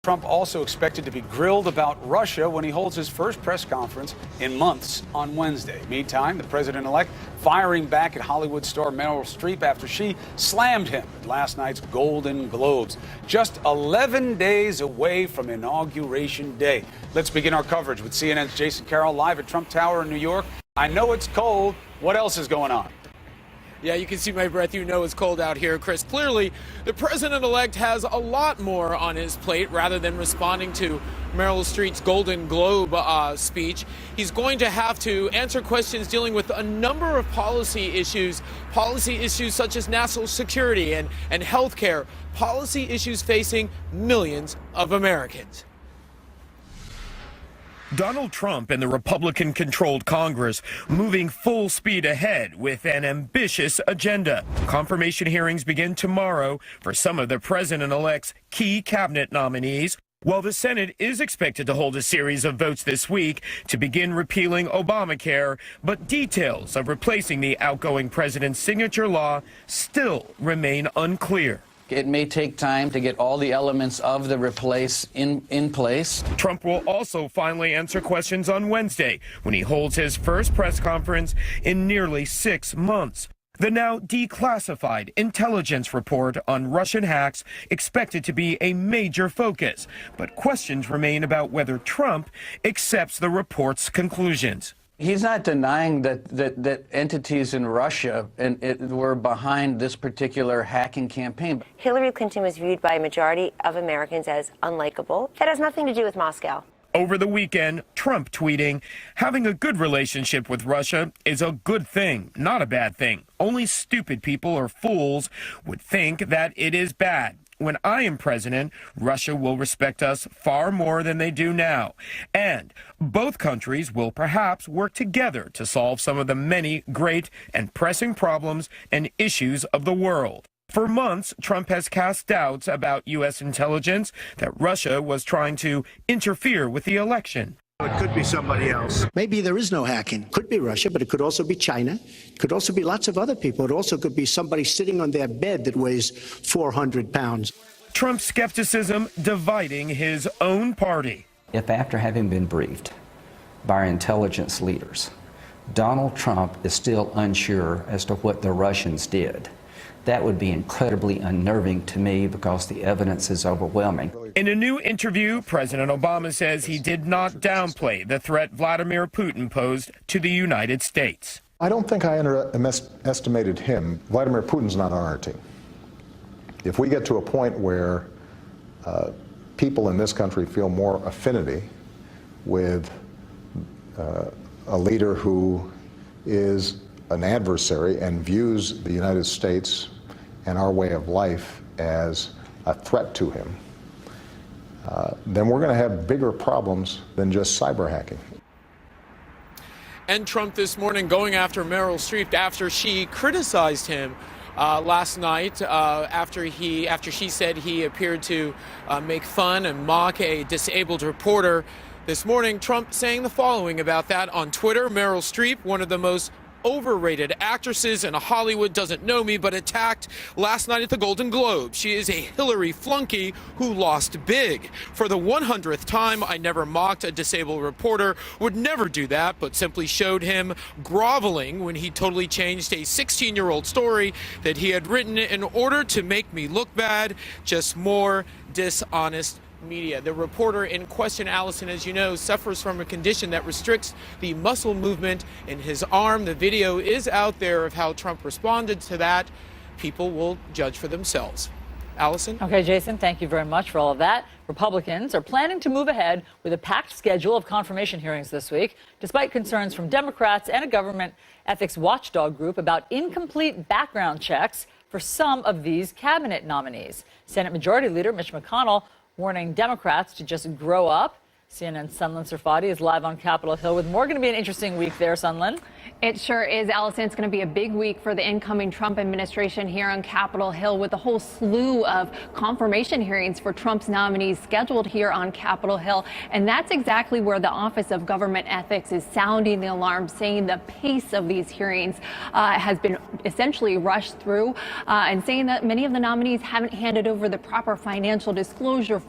Trump also expected to be grilled about Russia when he holds his first press conference in months on Wednesday. Meantime, the president-elect firing back at Hollywood star Meryl Streep after she slammed him at last night's Golden Globes. Just 11 days away from Inauguration Day. Let's begin our coverage with CNN's Jason Carroll live at Trump Tower in New York. I know it's cold. What else is going on? Yeah, you can see my breath. You know it's cold out here, Chris. Clearly, the president-elect has a lot more on his plate rather than responding to Meryl Streep's Golden Globe speech. He's going to have to answer questions dealing with a number of policy issues such as national security and health care, policy issues facing millions of Americans. Donald Trump and the Republican-controlled Congress moving full speed ahead with an ambitious agenda. Confirmation hearings begin tomorrow for some of the president-elect's key cabinet nominees, while the Senate is expected to hold a series of votes this week to begin repealing Obamacare, but details of replacing the outgoing president's signature law still remain unclear. It may take time to get all the elements of the replace in place. Trump will also finally answer questions on Wednesday when he holds his first press conference in nearly 6 months. The now declassified intelligence report on Russian hacks expected to be a major focus, but questions remain about whether Trump accepts the report's conclusions. He's not denying that entities in Russia were behind this particular hacking campaign. Hillary Clinton was viewed by a majority of Americans as unlikable. That has nothing to do with Moscow. Over the weekend, Trump tweeting, having a good relationship with Russia is a good thing, not a bad thing. Only stupid people or fools would think that it is bad. When I am president, Russia will respect us far more than they do now. And both countries will perhaps work together to solve some of the many great and pressing problems and issues of the world. For months, Trump has cast doubts about U.S. intelligence that Russia was trying to interfere with the election. It could be somebody else. Maybe there is no hacking. Could be Russia, but it could also be China. It could also be lots of other people. It also could be somebody sitting on their bed that weighs 400 pounds. Trump's skepticism dividing his own party. If after having been briefed by our intelligence leaders, Donald Trump is still unsure as to what the Russians did, that would be incredibly unnerving to me because the evidence is overwhelming. In a new interview, President Obama says he did not downplay the threat Vladimir Putin posed to the United States. I don't think I underestimated him. Vladimir Putin's not on our team. If we get to a point where people in this country feel more affinity with a leader who is an adversary and views the United States and our way of life as a threat to him, then we're going to have bigger problems than just cyber hacking. And Trump this morning going after Meryl Streep after she criticized him last night after she said he appeared to make fun and mock a disabled reporter. This morning, Trump saying the following about that on Twitter. Meryl Streep, one of the most overrated actresses in Hollywood, doesn't know me, but attacked last night at the Golden Globe. She is a Hillary flunky who lost big. For the 100th time, I never mocked a disabled reporter, would never do that, but simply showed him groveling when he totally changed a 16-year-old story that he had written in order to make me look bad. Just more dishonest media. The reporter in question, Allison, as you know, suffers from a condition that restricts the muscle movement in his arm. The video is out there of how Trump responded to that. People will judge for themselves. Allison? Okay, Jason, thank you very much for all of that. Republicans are planning to move ahead with a packed schedule of confirmation hearings this week, despite concerns from Democrats and a government ethics watchdog group about incomplete background checks for some of these cabinet nominees. Senate Majority Leader Mitch McConnell warning Democrats to just grow up. CNN's Sunlen Serfati is live on Capitol Hill with more. Going to be an interesting week there, Sunlen. It sure is, Allison. It's going to be a big week for the incoming Trump administration here on Capitol Hill, with a whole slew of confirmation hearings for Trump's nominees scheduled here on Capitol Hill. And that's exactly where the Office of Government Ethics is sounding the alarm, saying the pace of these hearings has been essentially rushed through, and saying that many of the nominees haven't handed over the proper financial disclosure